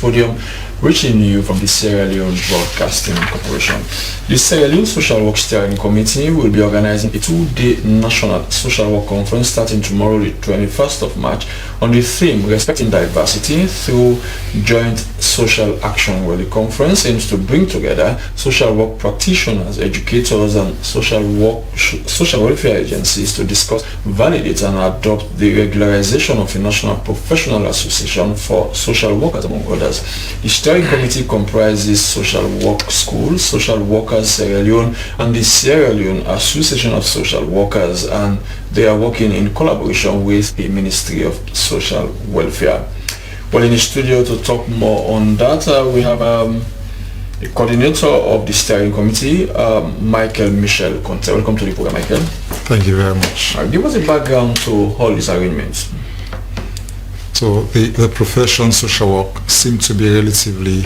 Podium, reaching you from the Sierra Leone Broadcasting Corporation. The Sierra Leone Social Work Steering Committee will be organizing a two-day national social work conference starting tomorrow, the 21st of March, on the theme Respecting Diversity Through Joint Social Action, where the conference aims to bring together social work practitioners, educators, and social welfare agencies to discuss, validate, and adopt the regularization of a national professional association for social workers, among others. The steering committee comprises social work schools, social workers Sierra Leone, and the Sierra Leone Association of Social Workers, and they are working in collaboration with the Ministry of Social Welfare. Well, in the studio to talk more on that, we have the coordinator of the steering committee, Michael Michel Conteh. Welcome to the program, Michael. Thank you very much. Give us a background to all these arrangements. So the profession social work seems to be a relatively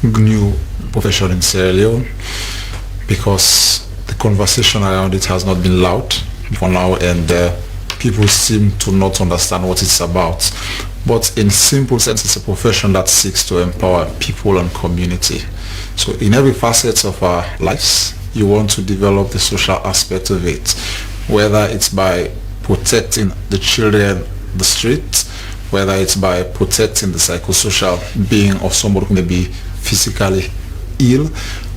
new profession in Sierra Leone because the conversation around it has not been loud for now, and people seem to not understand what it's about. But in simple sense, it's a profession that seeks to empower people and community. So in every facet of our lives, you want to develop the social aspect of it, whether it's by protecting the children the street, whether it's by protecting the psychosocial being of somebody who may be physically ill,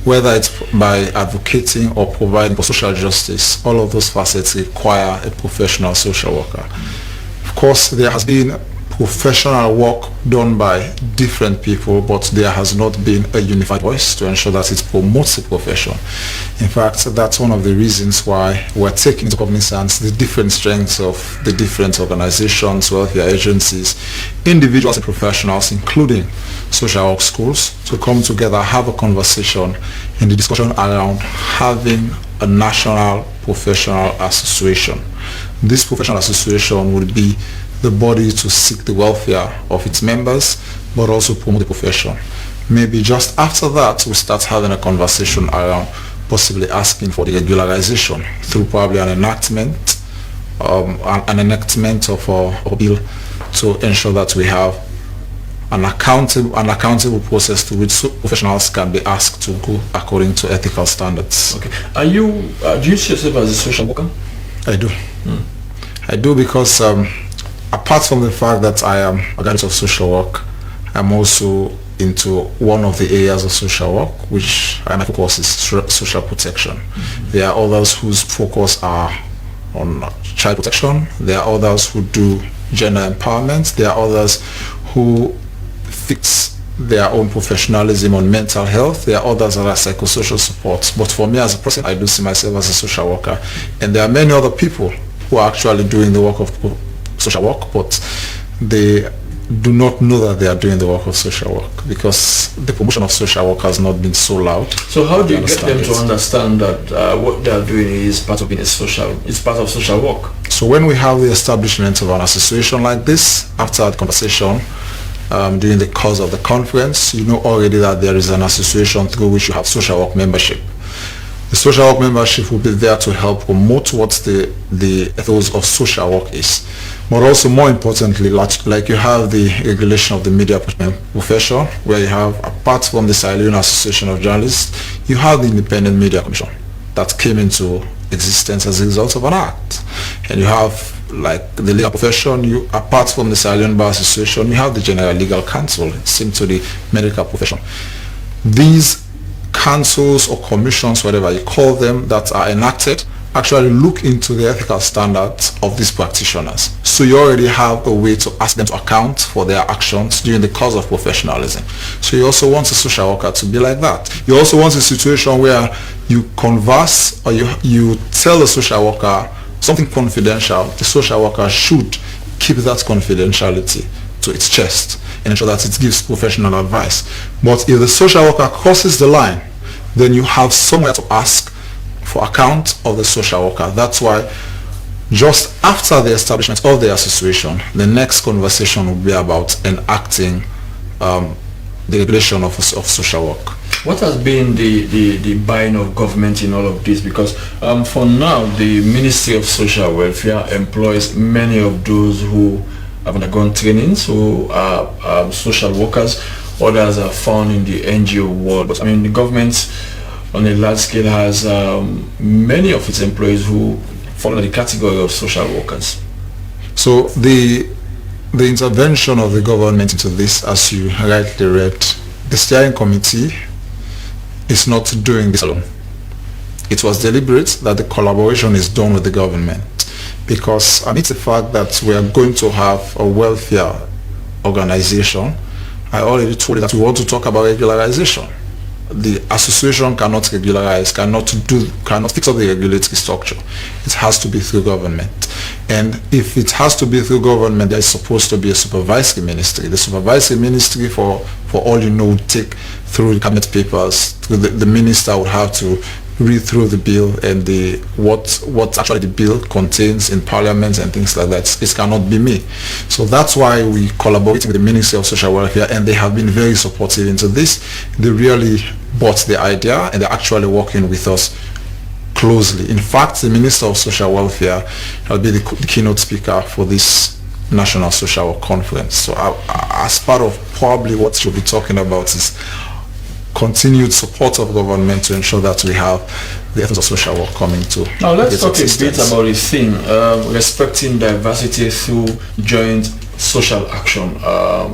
whether it's by advocating or providing for social justice. All of those facets require a professional social worker. Of course, there has been professional work done by different people, but there has not been a unified voice to ensure that it promotes the profession. In fact, that's one of the reasons why we're taking into cognizance the different strengths of the different organizations, welfare agencies, individuals and professionals, including social work schools, to come together, have a conversation in the discussion around having a national professional association. This professional association would be the body to seek the welfare of its members, but also promote the profession. Maybe just after that, we start having a conversation around possibly asking for the regularization through probably an enactment of a bill to ensure that we have an accountable process to which professionals can be asked to go according to ethical standards. Okay. Do you see yourself as a social worker? I do. I do because apart from the fact that I am a graduate of social work, I'm also into one of the areas of social work, which my focus is social protection. There are others whose focus are on child protection. There are others who do gender empowerment. There are others who fix their own professionalism on mental health. There are others that are psychosocial support. But for me as a person, I do see myself as a social worker. And there are many other people who are actually doing the work of social work, but they do not know that they are doing the work of social work because the promotion of social work has not been so loud. So how do you get them to understand that what they are doing is part of being it's part of social work? So when we have the establishment of an association like this, after the conversation, during the course of the conference, you know already that there is an association through which you have social work membership. The social work membership will be there to help promote what the ethos of social work is. But also more importantly, like you have the regulation of the media profession, where you have, apart from the Sierra Leone Association of Journalists, you have the Independent Media Commission that came into existence as a result of an act. And you have, like the legal profession, apart from the Sierra Leone Bar Association, you have the General Legal Council, same to the medical profession. These councils or commissions, whatever you call them, that are enacted actually look into the ethical standards of these practitioners. So you already have a way to ask them to account for their actions during the course of professionalism. So you also want a social worker to be like that. You also want a situation where you converse or you tell a social worker something confidential. The social worker should keep that confidentiality to its chest and ensure that it gives professional advice. But if the social worker crosses the line, then you have somewhere to ask for account of the social worker. That's why just after the establishment of the association, the next conversation will be about enacting the regulation of social work. What has been the buying of government in all of this? Because for now, the Ministry of Social Welfare employs many of those who have undergone trainings who are social workers. Others are found in the NGO world. But I mean, the government on a large scale has many of its employees who fall under the category of social workers. So the intervention of the government into this, as you rightly read, the steering committee is not doing this alone. It was deliberate that the collaboration is done with the government, because it's the fact that we are going to have a welfare organization. I already told you that we want to talk about regularization. The association cannot regularize, cannot fix up the regulatory structure. It has to be through government. And if it has to be through government, there is supposed to be a supervisory ministry. The supervisory ministry, for all you know, would take through the cabinet papers. The minister would have to read through the bill and what actually the bill contains in parliament and things like that. It cannot be me. So that's why we collaborate with the Ministry of Social Welfare, and they have been very supportive into this. They really bought the idea, and they're actually working with us closely. In fact, the Minister of Social Welfare will be the keynote speaker for this National Social Work Conference. So as part of probably what she'll be talking about is continued support of government to ensure that we have the ethics of social work coming to. Now let's talk a bit about the theme, respecting diversity through joint social action.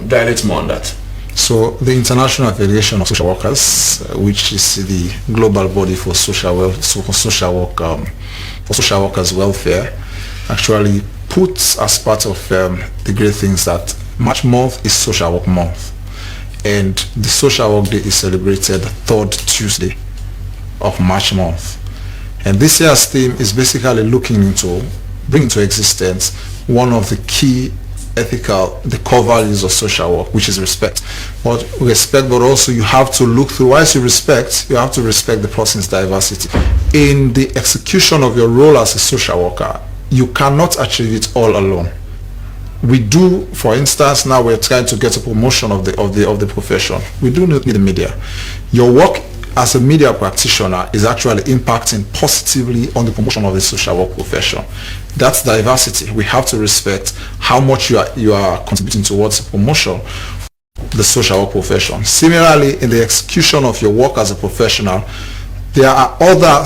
Dilate more on that. So the International Federation of Social Workers, which is the global body for social workers' welfare, actually puts as part of the great things that March month is Social Work Month. And the Social Work Day is celebrated the third Tuesday of March month. And this year's theme is basically looking into bringing to existence one of the key the core values of social work, which is respect. But also you have to look through, whilst you have to respect the person's diversity. In the execution of your role as a social worker, you cannot achieve it all alone. We do, for instance, now we're trying to get a promotion of the profession. We do need the media. Your work as a media practitioner is actually impacting positively on the promotion of the social work profession. That's diversity. We have to respect how much you are contributing towards the promotion of the social work profession. Similarly, in the execution of your work as a professional, there are other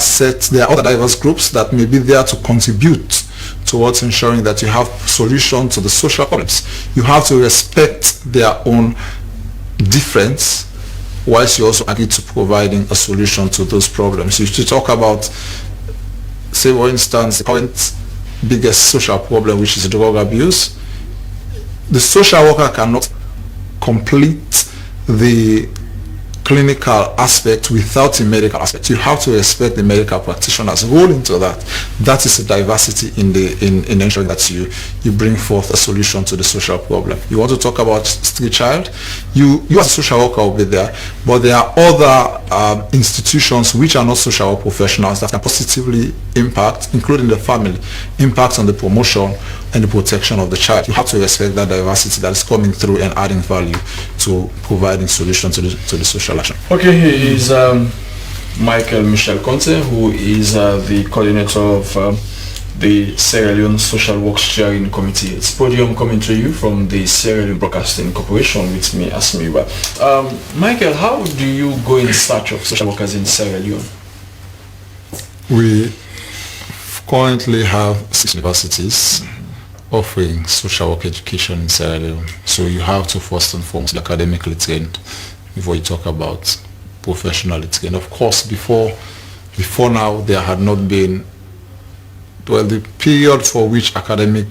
diverse groups that may be there to contribute towards ensuring that you have solutions to the social problems. You have to respect their own difference, whilst you also agree to providing a solution to those problems. You should talk about, say for instance, the current biggest social problem, which is drug abuse. The social worker cannot complete the clinical aspect without the medical aspect. You have to respect the medical practitioner's role into that. That is a diversity in ensuring that you bring forth a solution to the social problem. You want to talk about street child, you as a social worker will be there, but there are other institutions which are not social work professionals that can positively impact, including the family, impact on the promotion and the protection of the child. You have to respect that diversity that is coming through and adding value to providing solutions to the social action. Okay, here is Michael Michel Conteh, who is the coordinator of the Sierra Leone Social Work Steering Committee. It's Podium coming to you from the Sierra Leone Broadcasting Corporation with me, Asmiwa. Michael, how do you go in search of social workers in Sierra Leone? We currently have 6 universities offering social work education in Sierra Leone. So you have to first and foremost be academically trained before you talk about professionally trained. Of course, before now there had not been, well, the period for which academic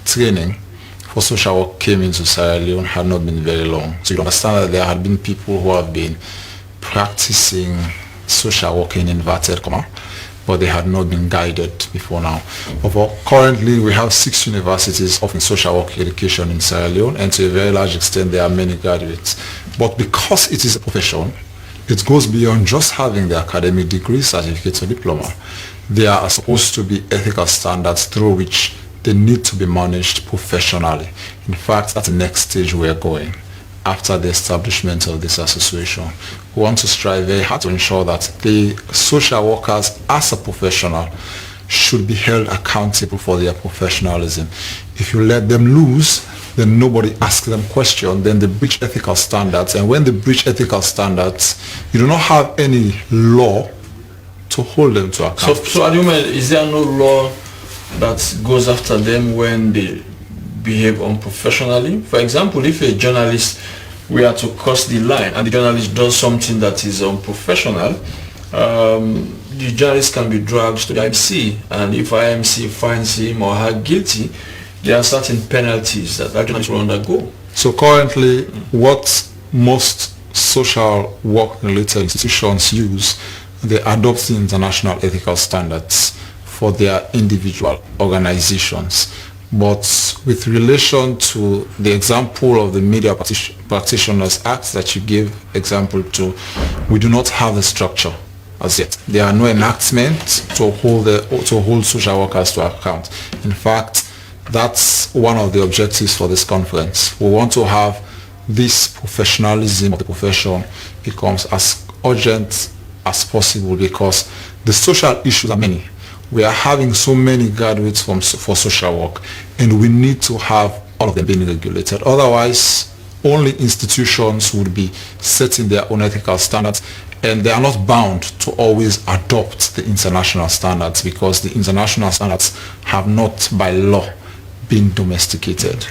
training for social work came into Sierra Leone had not been very long. So you understand that there had been people who have been practicing social work in inverted comma, but they had not been guided before now. But currently we have 6 universities offering social work education in Sierra Leone, and to a very large extent there are many graduates. But because it is a profession, it goes beyond just having the academic degree, certificate or diploma. There are supposed to be ethical standards through which they need to be managed professionally. In fact, that's the next stage we're going. After the establishment of this association, we want to strive very hard to ensure that the social workers as a professional should be held accountable for their professionalism. If you let them loose, then nobody asks them questions, then they breach ethical standards. And when they breach ethical standards, you do not have any law to hold them to account. So at the moment, is there no law that goes after them when they behave unprofessionally? For example, if a journalist were to cross the line and the journalist does something that is unprofessional, the journalist can be dragged to the IMC, and if IMC finds him or her guilty, there are certain penalties that journalist will undergo. So currently, what most social work related institutions use, they adopt the international ethical standards for their individual organizations. But with relation to the example of the Media Practitioners Act that you gave example to, we do not have the structure as yet. There are no enactments to hold social workers to account. In fact, that's one of the objectives for this conference. We want to have this professionalism of the profession becomes as urgent as possible, because the social issues are many. We are having so many graduates for social work, and we need to have all of them being regulated. Otherwise, only institutions would be setting their own ethical standards, and they are not bound to always adopt the international standards, because the international standards have not by law been domesticated.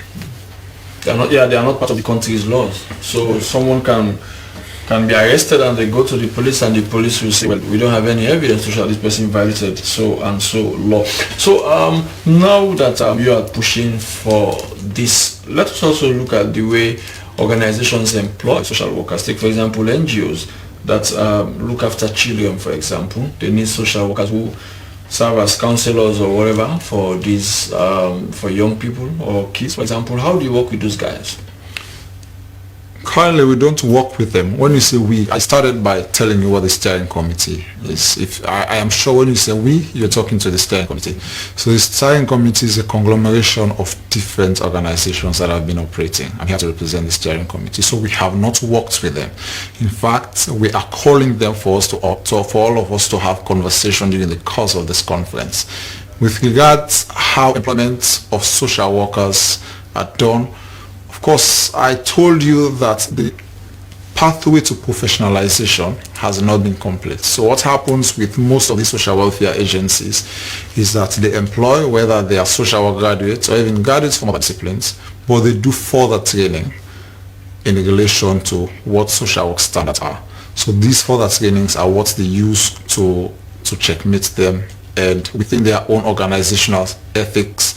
They are not part of the country's laws. So someone can be arrested and they go to the police, and the police will say, well, we don't have any evidence to show this person violated so and so law. So now that you are pushing for this, let us also look at the way organizations employ social workers. Take, for example, NGOs that look after children, for example. They need social workers who serve as counselors or whatever for these for young people or kids, for example. How do you work with those guys? Currently, we don't work with them. When you say we, I started by telling you what the steering committee is. If I am sure when you say we, you're talking to the steering committee. So the steering committee is a conglomeration of different organizations that have been operating. I'm here to represent the steering committee. So we have not worked with them. In fact, we are calling them for all of us to have conversation during the course of this conference. With regards how employment of social workers are done, of course, I told you that the pathway to professionalization has not been complete. So what happens with most of the social welfare agencies is that they employ, whether they are social work graduates or even graduates from other disciplines, but they do further training in relation to what social work standards are. So these further trainings are what they use to checkmate them, and within their own organizational ethics,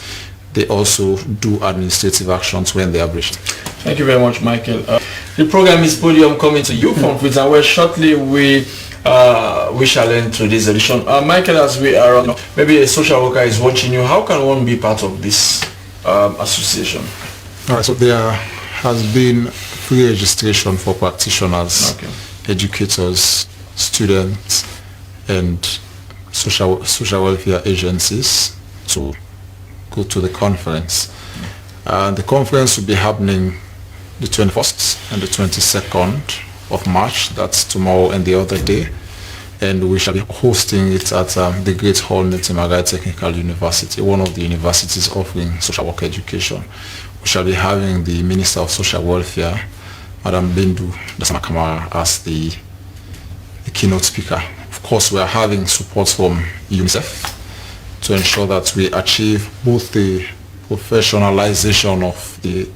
they also do administrative actions when they are breached. Thank you very much, Michael. The program is Podium, coming to you from Prison, where shortly we shall end today's edition. Michael, as we are on, maybe a social worker is watching you, how can one be part of this association? All right, so there has been free registration for practitioners, educators, students, and social welfare agencies to go to the conference. The conference will be happening the 21st and the 22nd of March. That's tomorrow and the other day. And we shall be hosting it at the Great Hall, Netimagai Technical University, one of the universities offering social work education. We shall be having the Minister of Social Welfare, Madam Bindu Dasamakamara, as the keynote speaker. Of course, we are having support from UNICEF to ensure that we achieve both the professionalization of the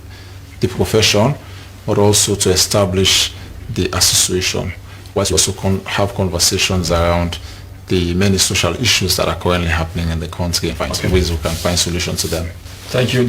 profession, but also to establish the association, whilst we also have conversations around the many social issues that are currently happening in the country and find ways we can find solutions to them. Thank you.